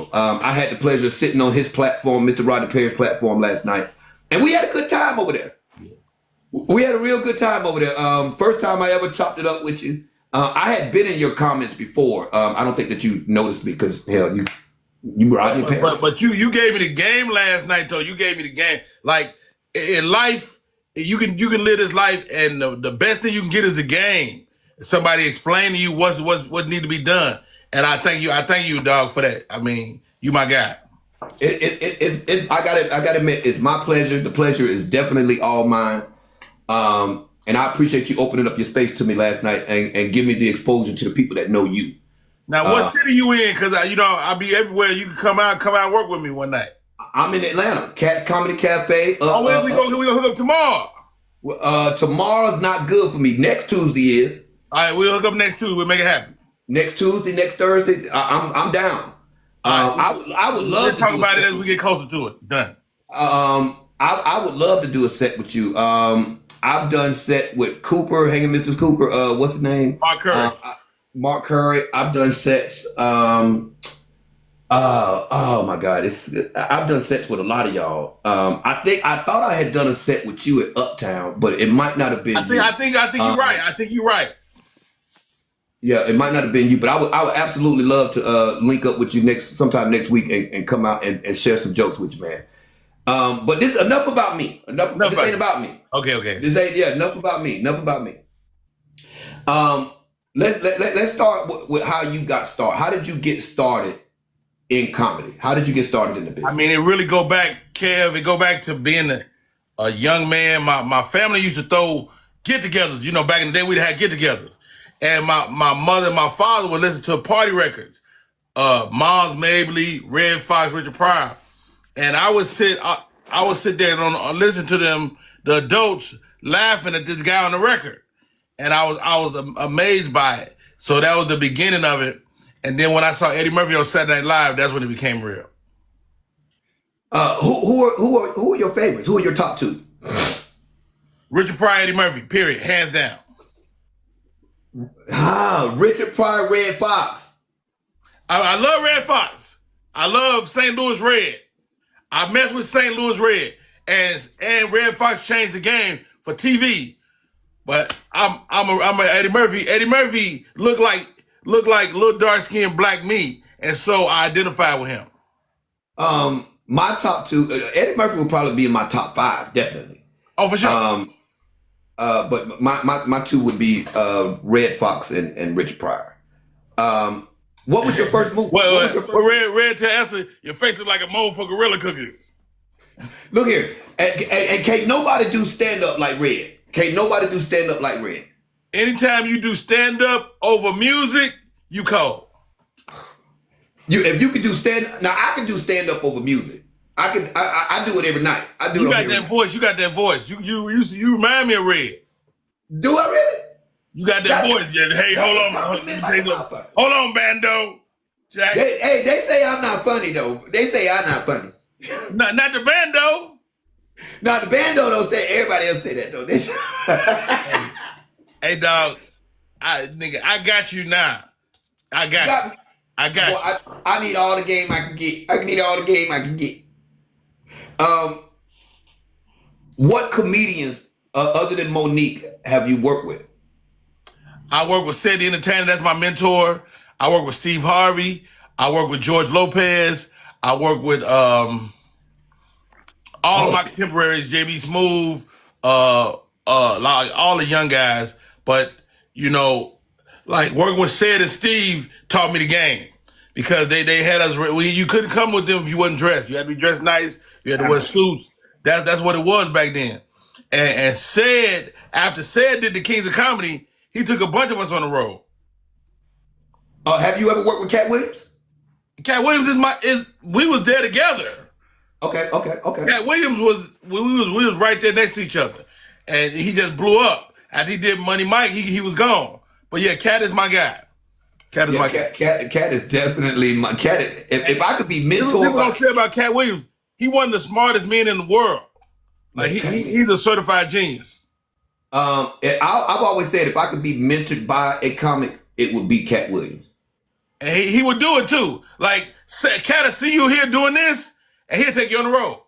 phenomenal. I had the pleasure of sitting on his platform, Mr. Rodney Perry's platform last night, and we had a good time over there. We had a real good time over there. First time I ever chopped it up with you. I had been in your comments before. I don't think that you noticed me because hell, you Rodney Perry. But you gave me the game last night, though. You gave me the game. Like in life, you can live this life, and the best thing you can get is the game. Somebody explain to you what need to be done, and I thank you, dog, for that. I mean, you my guy. I gotta admit, it's my pleasure. The pleasure is definitely all mine. And I appreciate you opening up your space to me last night and give me the exposure to the people that know you. Now, what city you in? Because I'll be everywhere. You can come out and work with me one night. I'm in Atlanta, Cat Comedy Cafe. We gonna hook up tomorrow. Tomorrow's not good for me. Next Tuesday is. All right, we'll hook up next Tuesday. We'll make it happen. Next Tuesday, next Thursday, I'm down. I would love to talk about it as we get closer to it. Done. I would love to do a set with you. I've done set with Cooper, Hanging Mr. Cooper. What's his name? Mark Curry. Mark Curry. I've done sets. Oh my God! I've done sets with a lot of y'all. I thought I had done a set with you at Uptown, but it might not have been. I think you're right. I think you're right. Yeah, it might not have been you, but I would absolutely love to link up with you sometime next week and come out and share some jokes with you, man. But this enough about me. This ain't about me. Okay. This ain't enough about me. Let's start with how you got started. How did you get started in comedy? How did you get started in the business? I mean, it really go back, Kev. It go back to being a young man. My family used to throw get-togethers. Back in the day we'd had get-togethers, and my mother and my father would listen to party records, Miles Mabley, Red Fox, Richard Pryor. And I would sit there and listen to them, the adults laughing at this guy on the record, and I was amazed by it. So that was the beginning of it. And then when I saw Eddie Murphy on Saturday Night Live, that's when it became real. Who are your favorites? Who are your top two? Richard Pryor, Eddie Murphy, period, hands down. Richard Pryor, Red Fox. I love Red Fox. I love St. Louis Red. I messed with St. Louis Red, and Red Fox changed the game for TV. But I'm a Eddie Murphy. Eddie Murphy looked like little dark skinned black me, and so I identified with him. My top two, Eddie Murphy will probably be in my top five, definitely. Oh, for sure. But my two would be Red Fox and Richard Pryor. What was your first movie? Red to answer, your face is like a mold for gorilla cookies. Look here, and can't nobody do stand up like Red. Can't nobody do stand up like Red. Anytime you do stand up over music, you cold. If you can do now I can do stand up over music. I do it every night. I do. You got that voice. You got that voice. You remind me of Red. Do I really? You got that voice. Yeah. Hey, hold on, Bando. Jack. They say I'm not funny though. They say I'm not funny. Not the Bando. No, the Bando don't say. Everybody else say that though. Hey, dog. I got you now. I got you. I need all the game I can get. I need all the game I can get. What comedians other than Monique have you worked with? I work with Sid the Entertainer. That's my mentor. I work with Steve Harvey. I work with George Lopez. I work with all of my contemporaries, JB Smooth, like all the young guys. But, like working with Sid and Steve taught me the game because they had us. You couldn't come with them if you wasn't dressed. You had to be dressed nice. You had to wear suits. That's what it was back then. And Sid, after Sid did the Kings of Comedy, he took a bunch of us on the road. Have you ever worked with Cat Williams? Cat Williams we was there together. Okay. Cat Williams we was right there next to each other, and he just blew up. After he did Money Mike, he was gone. But yeah, Cat is my guy. Cat is my guy. Cat is definitely my Cat. If I could be mentored, people don't say about Cat Williams. He wasn't the smartest man in the world. Like he's a certified genius. I've always said if I could be mentored by a comic, it would be Cat Williams. And he would do it too. Like Cat, I see you here doing this, and he'll take you on the road.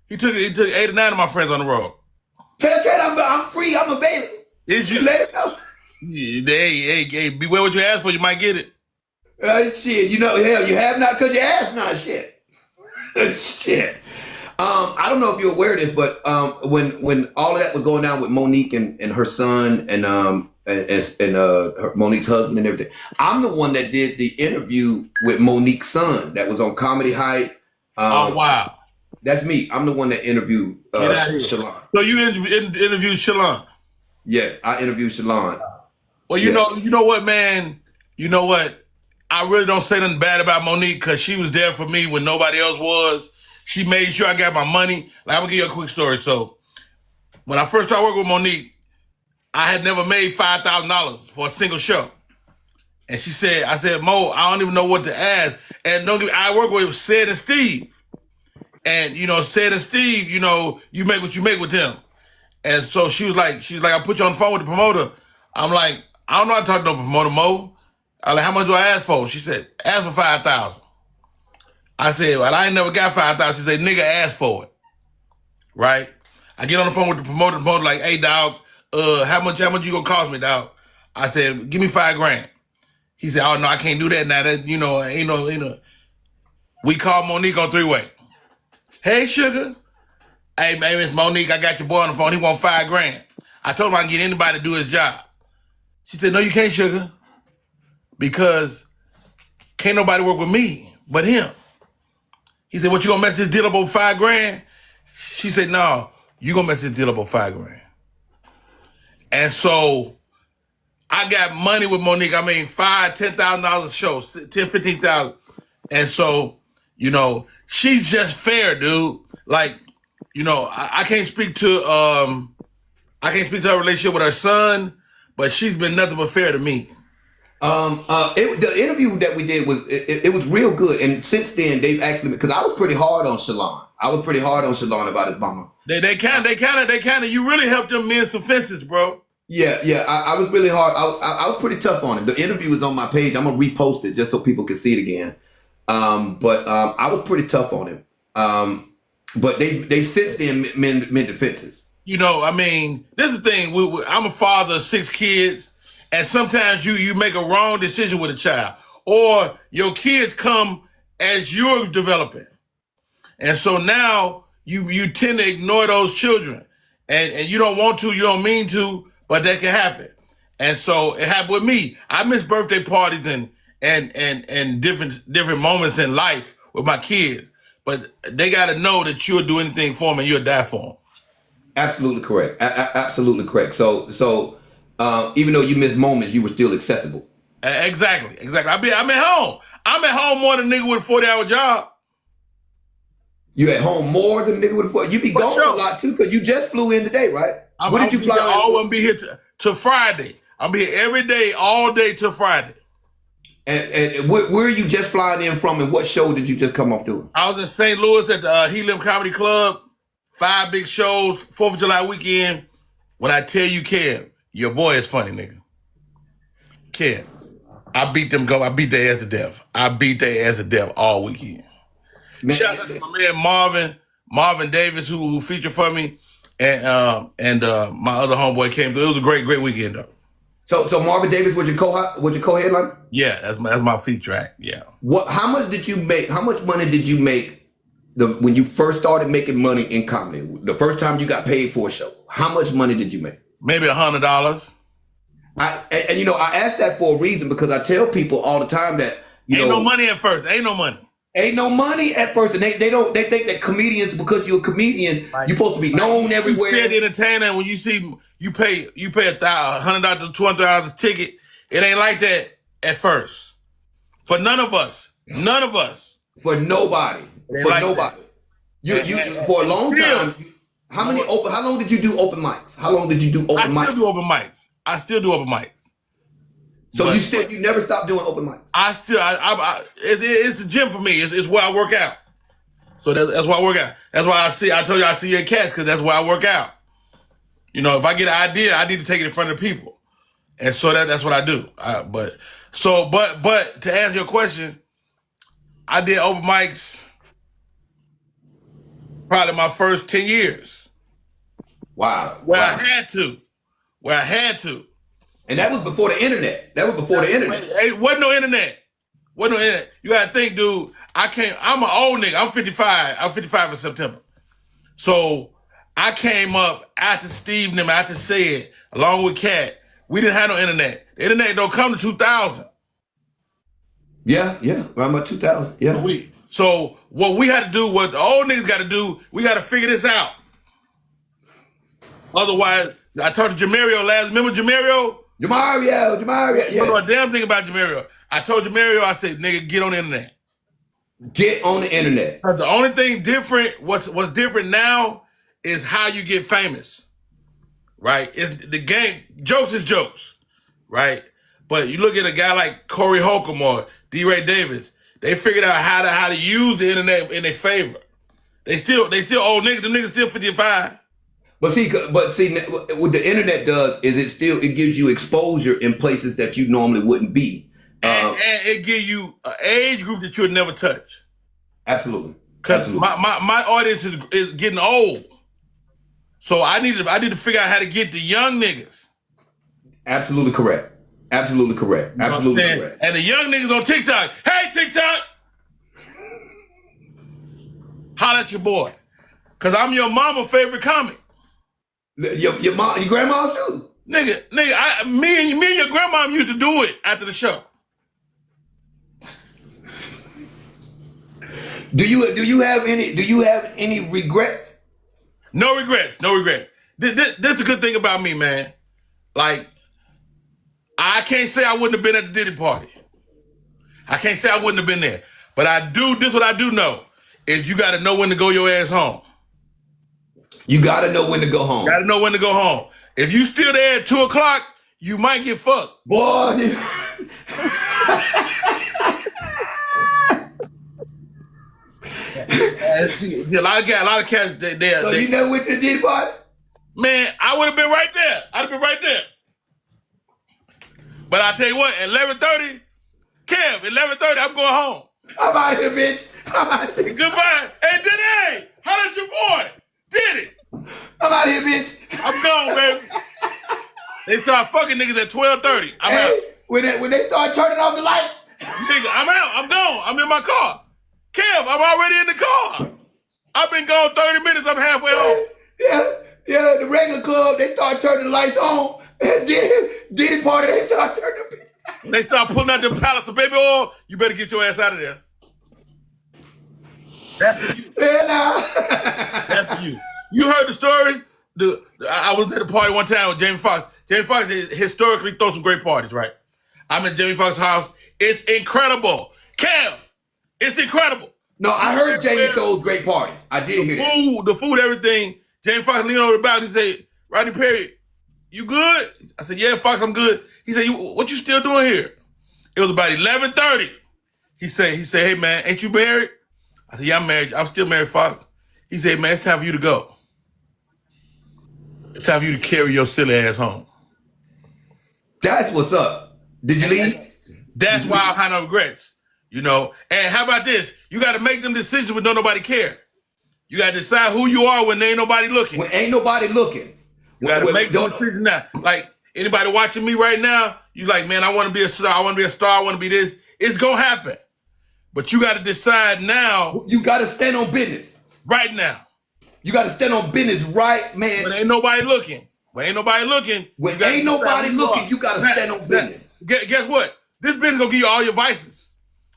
He took 8 or 9 of my friends on the road. Tell Cat I'm free. I'm available. Is you? Let him know. Hey, beware what you ask for. You might get it. Shit, hell, you have not because you asked not. Shit. Shit. I don't know if you're aware of this, but when all of that was going down with Monique and her son and Monique's husband and everything, I'm the one that did the interview with Monique's son that was on Comedy Hype. Oh wow, that's me. I'm the one that interviewed Shalon. So you interviewed Shalon? Yes, I interviewed Shalon. Well, you know what, man. You know what? I really don't say nothing bad about Monique because she was there for me when nobody else was. She made sure I got my money. Like, I'm gonna give you a quick story. So when I first started working with Monique, I had never made $5,000 for a single show. And I said, Mo, I don't even know what to ask. And I work with Sid and Steve. And, Sid and Steve, you make what you make with them. And so she's like, I'll put you on the phone with the promoter. I'm like, I don't know how to talk to no promoter, Mo. I'm like, how much do I ask for? She said, ask for 5,000. I said, well, I ain't never got 5,000. She said, nigga, ask for it. Right? I get on the phone with the promoter like, hey, dog, how much you gonna cost me, dog? I said, give me $5,000. He said, oh, no, I can't do that now. That, ain't no. We called Monique on 3-way. Hey, sugar. Hey, Miss Monique, I got your boy on the phone. He want $5,000. I told him I can get anybody to do his job. She said, no, you can't, sugar. Because can't nobody work with me but him. He said, what, you gonna mess this deal up over $5,000? She said, no, you gonna mess this deal up over $5,000. And so I got money with Monique. I mean, $10,000 a show, $15,000. And so, she's just fair, dude. Like, I can't speak to her relationship with her son, but she's been nothing but fair to me. The interview that we did was real good, and since then they've actually, because I was pretty hard on Shalon. About his mama. They kind of. You really helped them mend some fences, bro. Yeah. I was really hard. I was pretty tough on him. The interview is on my page. I'm gonna repost it just so people can see it again. But I was pretty tough on him. But they since then mended fences. I mean, this is the thing. I'm a father of 6 kids. And sometimes you make a wrong decision with a child, or your kids come as you're developing. And so now you tend to ignore those children, and you don't want to, you don't mean to, but that can happen. And so it happened with me. I miss birthday parties and different moments in life with my kids, but they got to know that you'll do anything for them and you'll die for them. Absolutely correct. Absolutely correct. So. Even though you missed moments, you were still accessible. Exactly. I'm at home. I'm at home more than a nigga with a 40-hour job. You at home more than a nigga with a 40? You be gone a lot too, because you just flew in today, right? What did you fly in? I won't be here till Friday. I'm be here every day, all day till Friday. And where are you just flying in from, and what show did you just come off doing? I was in St. Louis at the Helium Comedy Club. 5 big shows, 4th of July weekend. When I tell you, Kev, your boy is funny, nigga. Kev, I beat their ass to death. I beat their ass to death all weekend. Shout out to my man Marvin Davis, who featured for me, and my other homeboy came through. It was a great weekend though. So Marvin Davis was your co-headliner? Yeah, that's my feature act. Yeah. How much did you make? How much money did you make when you first started making money in comedy? The first time you got paid for a show, how much money did you make? Maybe $100. I asked that for a reason, because I tell people all the time that ain't no money at first. Ain't no money at first, and they think that comedians, because you're a comedian, you're supposed to be known everywhere. You said entertainer, when you see you pay $100 to $200 ticket, it ain't like that at first. For none of us. For nobody. You for a long time. How long did you do open mics? I still do open mics. So you never stopped doing open mics? It's the gym for me. It's where I work out. So that's why I work out. That's why I told you I see your cats, because that's where I work out. If I get an idea, I need to take it in front of people. And so that's what I do. But to answer your question, I did open mics probably my first 10 years. Wow. Where wow. I had to. Where I had to. And that was before the internet. That was before the internet. It wasn't no internet. Wasn't no internet. You gotta think, dude, I'm an old nigga. I'm 55. I'm 55 in September. So I came up after Steve and them, after Said, along with Cat. We didn't have no internet. The internet don't come to 2000. Yeah, around about 2000. Yeah. So what we had to do, what the old niggas got to do, we got to figure this out. Otherwise, I talked to Jamario last. Remember Jamario? Jamario. I don't know a damn thing about Jamario. I told Jamario, I said, nigga, get on the internet. Get on the internet. The only thing different, what's different now is how you get famous, right? It's the game, jokes is jokes, right? But you look at a guy like Corey Holcomb or D-Ray Davis, they figured out how to use the internet in their favor. They still old niggas. The niggas still 55. But see, what the internet does is it gives you exposure in places that you normally wouldn't be, and it gives you an age group that you would never touch. Absolutely. Because my audience is getting old, so I need to figure out how to get the young niggas. Absolutely correct. Absolutely correct. Absolutely correct. And the young niggas on TikTok. Hey, TikTok! Holla at your boy. Because I'm your mama's favorite comic. Your mom, your grandma too. Nigga, me and your grandma used to do it after the show. Do you have any regrets? No regrets. This is a good thing about me, man. Like, I can't say I wouldn't have been at the Diddy party. I can't say I wouldn't have been there. But what I do know is you got to know when to go your ass home. You got to know when to go home. Got to know when to go home. If you still there at 2 o'clock, you might get fucked. Boy. See, a lot of cats, they you never went to the Diddy party? Man, I would have been right there. I'd have been right there. But I tell you what, at 11:30, Kev, 11:30, I'm going home. I'm out here, bitch. Goodbye. Hey, Diddy, holla at your boy. Diddy. I'm out here, bitch. I'm gone, baby. They start fucking niggas at 12:30. I'm out. When they start turning off the lights. Nigga, I'm out. I'm gone. I'm in my car. Kev, I'm already in the car. I've been gone 30 minutes. I'm halfway home. Yeah, the regular club, they start turning the lights on. And then Diddy party, they start turning the bitch on. When they start pulling out them pallets of baby oil, you better get your ass out of there. That's for you. Yeah, nah. That's for you. You heard the story? I was at a party one time with Jamie Foxx. Jamie Foxx historically throws some great parties, right? I'm at Jamie Foxx's house. It's incredible. Kev, it's incredible. No, I heard Jamie throws great parties. I did hear that. The food, everything. Jamie Foxx leaned over the balcony and said, Rodney Perry, you good? I said, yeah, Fox, I'm good. He said, what you still doing here? It was about 11:30. He said, hey, man, ain't you married? I said, yeah, I'm married. I'm still married, Fox. He said, man, it's time for you to go. It's time for you to carry your silly ass home. That's what's up. Did you leave? That's why I have no regrets, you know. And how about this? You got to make them decisions when don't nobody care. You got to decide who you are when there ain't nobody looking. When ain't nobody looking. You got to make those decisions now. Like, anybody watching me right now, you like, man, I want to be a star. I want to be a star. I want to be this. It's going to happen. But you got to decide now. You got to stand on business. Right now. You got to stand on business right, man. When ain't nobody looking. When ain't nobody looking. When ain't nobody looking, you got to stand on business. Guess what? This business going to give you all your vices.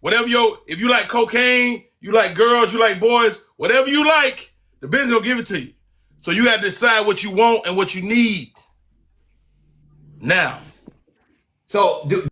Whatever if you like cocaine, you like girls, you like boys, whatever you like, the business will give it to you. So you got to decide what you want and what you need. Now. So